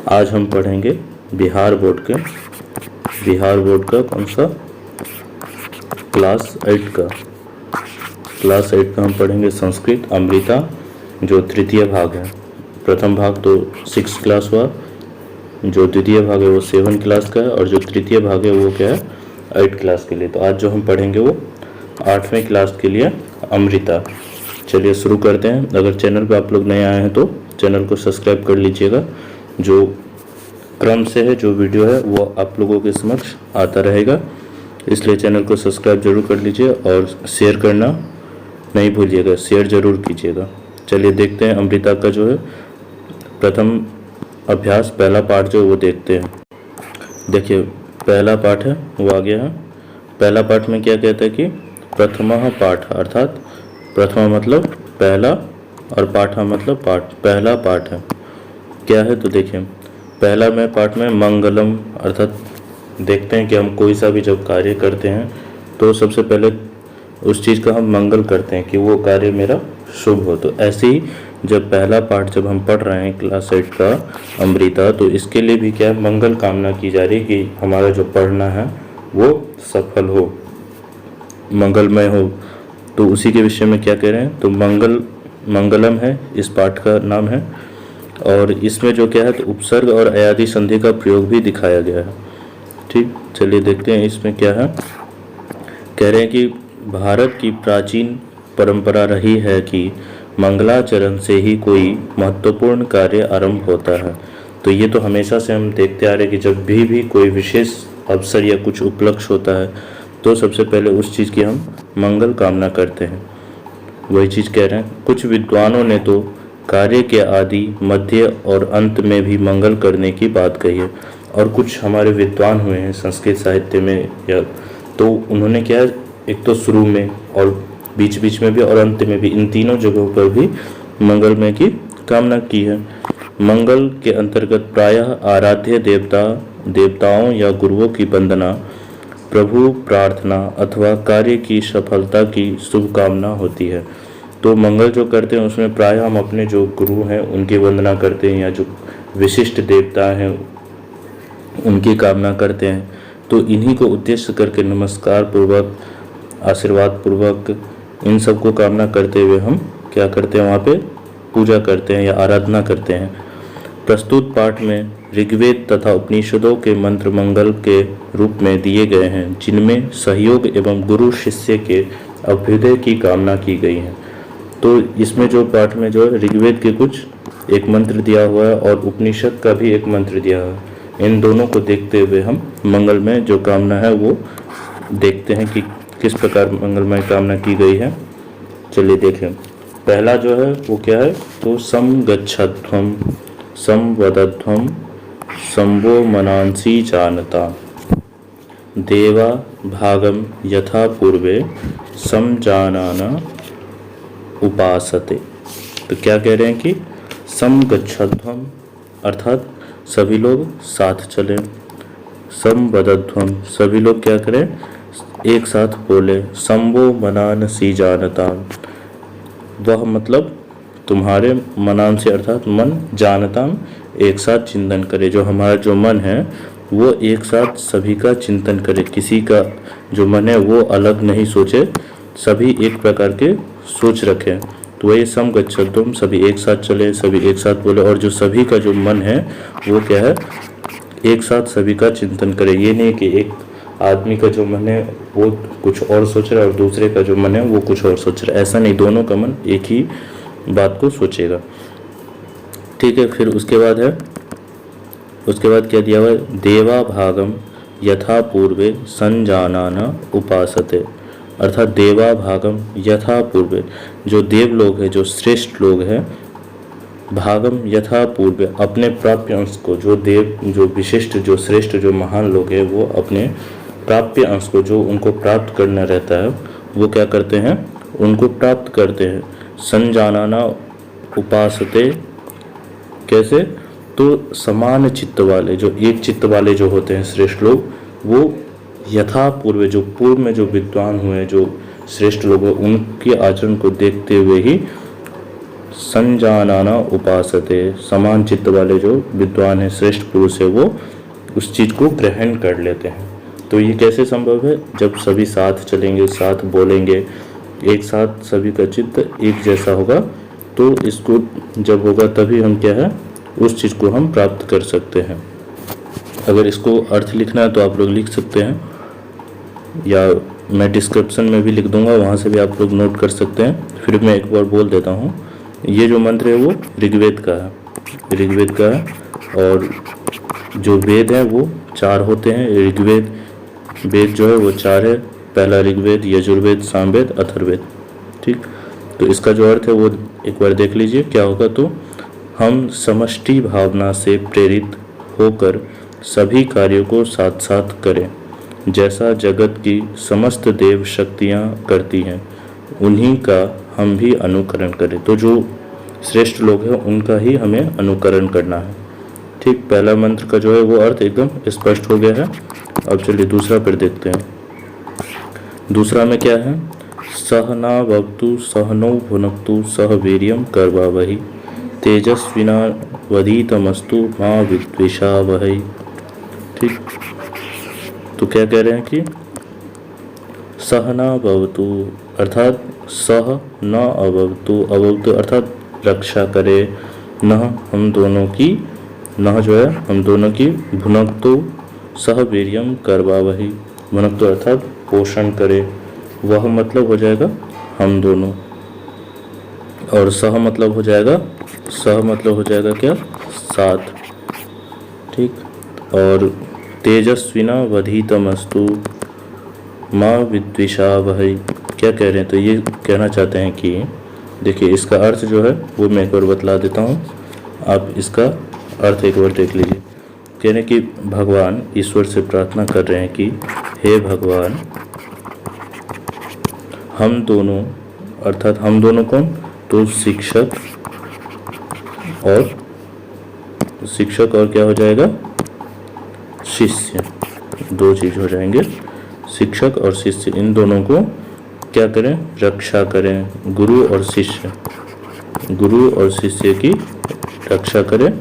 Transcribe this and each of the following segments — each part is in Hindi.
आज हम पढ़ेंगे बिहार बोर्ड का कौन सा क्लास 8 का हम पढ़ेंगे संस्कृत अमृता, जो तृतीय भाग है। प्रथम भाग तो 6 क्लास हुआ, जो द्वितीय भाग है वो 7 क्लास का है, और जो तृतीय भाग है वो क्या है 8 क्लास के लिए। तो आज जो हम पढ़ेंगे वो 8वें क्लास के लिए अमृता। चलिए शुरू करते हैं। अगर चैनल पे आप लोग नए आए हैं तो चैनल को सब्सक्राइब कर लीजिएगा। जो क्रम से है जो वीडियो है वो आप लोगों के समक्ष आता रहेगा, इसलिए चैनल को सब्सक्राइब जरूर कर लीजिए और शेयर करना नहीं भूलिएगा, शेयर जरूर कीजिएगा। चलिए देखते हैं अमृता का जो है प्रथम अभ्यास, पहला पाठ जो है वो देखते हैं। देखिए पहला पाठ है वो आ गया है। पहला पाठ में क्या कहता है कि प्रथमः पाठ, अर्थात प्रथमा मतलब पहला और पाठ मतलब पाठ, पहला पाठ है क्या है। तो देखिए पहला में पाठ में मंगलम, अर्थात देखते हैं कि हम कोई सा भी जब कार्य करते हैं तो सबसे पहले उस चीज़ का हम मंगल करते हैं कि वो कार्य मेरा शुभ हो। तो ऐसे ही जब पहला पाठ जब हम पढ़ रहे हैं क्लास 8 का अमृता, तो इसके लिए भी क्या मंगल कामना की जा रही है कि हमारा जो पढ़ना है वो सफल हो, मंगलमय हो। तो उसी के विषय में क्या कह रहे हैं, तो मंगलम है इस पाठ का नाम है। और इसमें जो क्या है तो उपसर्ग और अयादि संधि का प्रयोग भी दिखाया गया है। ठीक, चलिए देखते हैं इसमें क्या है। कह रहे हैं कि भारत की प्राचीन परंपरा रही है कि मंगलाचरण से ही कोई महत्वपूर्ण कार्य आरंभ होता है। तो ये तो हमेशा से हम देखते आ रहे हैं कि जब भी कोई विशेष अवसर या कुछ उपलक्ष्य होता है तो सबसे पहले उस चीज़ की हम मंगल कामना करते हैं। वही चीज़ कह रहे हैं। कुछ विद्वानों ने तो कार्य के आदि, मध्य और अंत में भी मंगल करने की बात कही है। और कुछ हमारे विद्वान हुए हैं संस्कृत साहित्य में, या तो उन्होंने क्या है, एक तो शुरू में और बीच बीच में भी और अंत में भी, इन तीनों जगहों पर भी मंगलमय की कामना की है। मंगल के अंतर्गत प्रायः आराध्य देवताओं या गुरुओं की वंदना, प्रभु प्रार्थना अथवा कार्य की सफलता की शुभकामना होती है। तो मंगल जो करते हैं उसमें प्रायः हम अपने जो गुरु हैं उनकी वंदना करते हैं, या जो विशिष्ट देवता हैं उनकी कामना करते हैं। तो इन्हीं को उद्देश्य करके नमस्कार पूर्वक, आशीर्वाद पूर्वक इन सब को कामना करते हुए हम क्या करते हैं, वहाँ पे पूजा करते हैं या आराधना करते हैं। प्रस्तुत पाठ में ऋग्वेद तथा उपनिषदों के मंत्र मंगल के रूप में दिए गए हैं, जिनमें सहयोग एवं गुरु शिष्य के अभ्युदय की कामना की गई है। तो इसमें जो पाठ में जो ऋग्वेद के कुछ एक मंत्र दिया हुआ है और उपनिषद का भी एक मंत्र दिया हुआ है। इन दोनों को देखते हुए हम मंगलमय जो कामना है वो देखते हैं कि किस प्रकार मंगलमय कामना की गई है। चलिए देखें। पहला जो है वो क्या है, तो समगच्छध्वम संवदध्वम संवो मनांसी जानता देवा भागम यथा पूर्वे समजानाना उपासते। तो क्या कह रहे हैं कि समगच्छध्वम अर्थात सभी लोग साथ चलें, संवदध्वम सभी लोग क्या करें, एक साथ बोले, संवो मनांसी जानता वह मतलब तुम्हारे मनान से अर्थात मन, जानता एक साथ चिंतन करे। जो हमारा जो मन है वो एक साथ सभी का चिंतन करे, किसी का जो मन है वो अलग नहीं सोचे, सभी एक प्रकार के सोच रखें। तो वही समगच्छध्वम सभी एक साथ चले, सभी एक साथ बोले, और जो सभी का जो मन है वो क्या है, एक साथ सभी का चिंतन करे। ये नहीं कि एक आदमी का जो मन है वो कुछ और सोच रहा है और दूसरे का जो मन है वो कुछ और सोच रहा है, ऐसा नहीं, दोनों का मन एक ही बात को सोचेगा। ठीक है, फिर उसके बाद क्या दिया हुआ है, देवा भागम यथा पूर्वे संजानाना उपासते, अर्थात देवा भागम यथा पूर्वे, जो देव लोग हैं, जो श्रेष्ठ लोग हैं, भागम यथा पूर्वे अपने प्राप्य अंश को, जो देव, जो विशिष्ट, जो श्रेष्ठ, जो महान लोग हैं वो अपने प्राप्य अंश को, जो उनको प्राप्त करना रहता है वो क्या करते हैं, उनको प्राप्त करते हैं। संजानाना उपासते कैसे, तो समान चित्त वाले, जो एक चित्त वाले जो होते हैं श्रेष्ठ लोग, वो यथा पूर्व, जो पूर्व में जो विद्वान हुए, जो श्रेष्ठ लोग हैं, उनके आचरण को देखते हुए ही संजानाना उपासते, समान चित्त वाले जो विद्वान है, श्रेष्ठ पुरुष है, वो उस चीज़ को ग्रहण कर लेते हैं। तो ये कैसे संभव है? जब सभी साथ चलेंगे, साथ बोलेंगे, एक साथ सभी का चित्त एक जैसा होगा, तो इसको जब होगा तभी हम क्या है, उस चीज़ को हम प्राप्त कर सकते हैं। अगर इसको अर्थ लिखना है तो आप लोग लिख सकते हैं, या मैं डिस्क्रिप्शन में भी लिख दूंगा, वहाँ से भी आप लोग नोट कर सकते हैं। फिर मैं एक बार बोल देता हूँ। ये जो मंत्र है वो ऋग्वेद का है, ऋग्वेद का है, और जो वेद हैं वो 4 होते हैं। ऋग्वेद वेद जो है वो 4 है, पहला ऋग्वेद, यजुर्वेद, सामवेद, अथर्ववेद। ठीक, तो इसका जो अर्थ है वो एक बार देख लीजिए क्या होगा। तो हम समष्टि भावना से प्रेरित होकर सभी कार्यों को साथ साथ करें, जैसा जगत की समस्त देव शक्तियाँ करती हैं, उन्हीं का हम भी अनुकरण करें। तो जो श्रेष्ठ लोग हैं उनका ही हमें अनुकरण करना है। ठीक, पहला मंत्र का जो है वो अर्थ एकदम स्पष्ट हो गया है। अब चलिए दूसरा फिर देखते हैं। दूसरा में क्या है? सहना भवतु सहनौ भुनक्तु सह वीर्यं करवावहै तेजस्विना वधीतमस्तु मा विद्विषावहै। ठीक, तो क्या कह रहे हैं कि सहना भवतु अर्थात सह न अभवतु, अभवतु अर्थात रक्षा करे, न हम दोनों की, न जो है हम दोनों की, भुनक्तु सह वीर्यं करवावहै, भुनक्तु अर्थात पोषण करे, वह मतलब हो जाएगा हम दोनों, और सह मतलब हो जाएगा, सह मतलब हो जाएगा क्या? साथ। ठीक, और तेजस्विना वधीतमस्तु माँ विद्विषावहै, क्या कह रहे हैं? तो ये कहना चाहते हैं कि देखिए इसका अर्थ जो है वो मैं एक बार बतला देता हूँ, आप इसका अर्थ एक बार देख लीजिए। कह रहे हैं कि भगवान ईश्वर से प्रार्थना कर रहे हैं कि हे भगवान, हम दोनों, अर्थात हम दोनों कौन? तो शिक्षक और क्या हो जाएगा? शिष्य, 2 चीज हो जाएंगे, शिक्षक और शिष्य, इन दोनों को क्या करें? रक्षा करें। गुरु और शिष्य की रक्षा करें,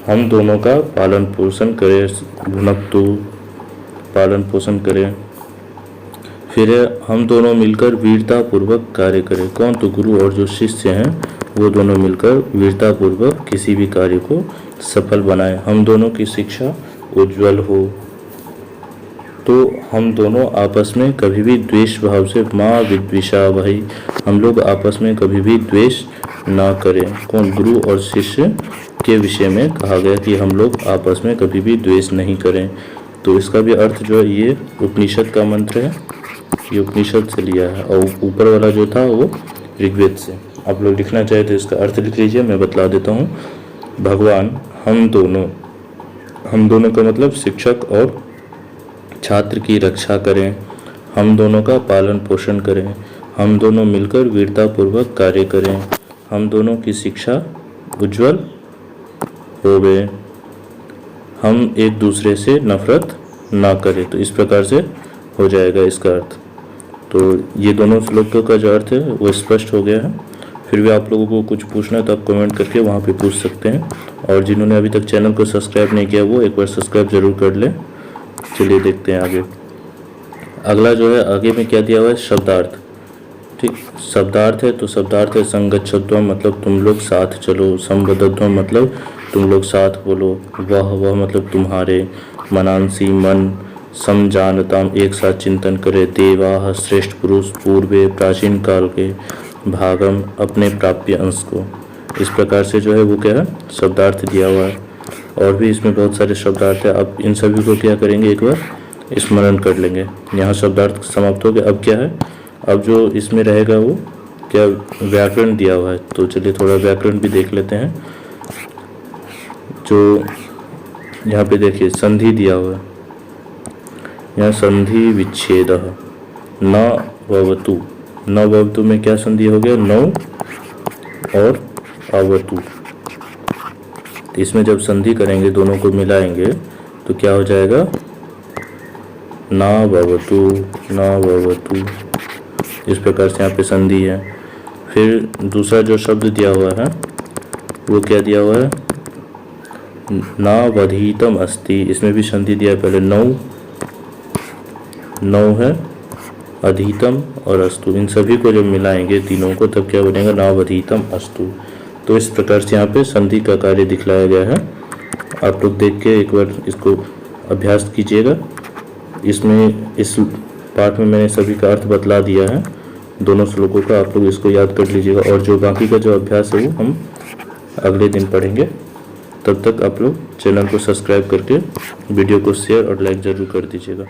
हम दोनों का पालन पोषण करें, भुनक्तु पालन पोषण करें, फिर हम दोनों मिलकर वीरता पूर्वक कार्य करें। कौन? तो गुरु और जो शिष्य हैं वो दोनों मिलकर वीरता पूर्वक किसी भी कार्य को सफल बनाएं, हम दोनों की शिक्षा उज्जवल हो। तो हम दोनों आपस में कभी भी द्वेष भाव से, माँ विद्विषावहै, हम लोग आपस में कभी भी द्वेष ना करें। कौन? गुरु और शिष्य के विषय में कहा गया कि हम लोग आपस में कभी भी द्वेष नहीं करें। तो इसका भी अर्थ जो है ये उपनिषद का मंत्र है, ये उपनिषद से लिया है, और ऊपर वाला जो था वो ऋग्वेद से। आप लोग लिखना चाहे तो इसका अर्थ लिख लीजिए, मैं बतला देता हूँ। भगवान हम दोनों का मतलब शिक्षक और छात्र की रक्षा करें, हम दोनों का पालन पोषण करें, हम दोनों मिलकर वीरता पूर्वक कार्य करें, हम दोनों की शिक्षा उज्जवल होवे, हम एक दूसरे से नफरत ना करें। तो इस प्रकार से हो जाएगा इसका अर्थ। तो ये दोनों श्लोकों का जो अर्थ है वो स्पष्ट हो गया है। फिर भी आप लोगों को कुछ पूछना है तो आप कमेंट करके वहाँ पे पूछ सकते हैं, और जिन्होंने अभी तक चैनल को सब्सक्राइब नहीं किया वो एक बार सब्सक्राइब जरूर कर लें। चलिए देखते हैं आगे। अगला जो है, आगे में क्या दिया हुआ है? शब्दार्थ। ठीक, शब्दार्थ है तो शब्दार्थ है संगच्छध्वम मतलब तुम लोग साथ चलो, संबद्धध्वम मतलब तुम लोग साथ बोलो, वह मतलब तुम्हारे, मनांसी मन, समजानताम एक साथ चिंतन करे, देवाः श्रेष्ठ पुरुष पूर्वे प्राचीन काल के, भागम अपने प्राप्य अंश को। इस प्रकार से जो है वो क्या है? शब्दार्थ दिया हुआ है। और भी इसमें बहुत सारे शब्दार्थ है, आप इन सभी को क्या करेंगे? एक बार स्मरण कर लेंगे। यहाँ शब्दार्थ समाप्त हो गया। अब क्या है? अब जो इसमें रहेगा वो क्या? व्याकरण दिया हुआ है। तो चलिए थोड़ा व्याकरण भी देख लेते हैं। जो यहाँ पे देखिए संधि दिया हुआ है, यहाँ संधि विच्छेद न भवतु, न भवतु में क्या संधि हो गया? नौ और अवतु। इसमें जब संधि करेंगे, दोनों को मिलाएंगे तो क्या हो जाएगा? ना भवतु, ना भवतु। इस प्रकार से यहाँ पे संधि है। फिर दूसरा जो शब्द दिया हुआ है वो क्या दिया हुआ है, नावधीतम अस्ति। इसमें भी संधि दिया है, पहले नौ, नौ है, अधीतम और अस्तु, इन सभी को जब मिलाएंगे तीनों को तब क्या बनेगा, नावधीतम अस्तु। तो इस प्रकार से यहाँ पे संधि का कार्य दिखलाया गया है। आप लोग देख के एक बार इसको अभ्यास कीजिएगा। इसमें इस पाठ में मैंने सभी का अर्थ बतला दिया है, दोनों श्लोकों का, आप लोग इसको याद कर लीजिएगा। और जो बाकी का जो अभ्यास है वो हम अगले दिन पढ़ेंगे। तब तक आप लोग चैनल को सब्सक्राइब करके वीडियो को शेयर और लाइक ज़रूर कर दीजिएगा।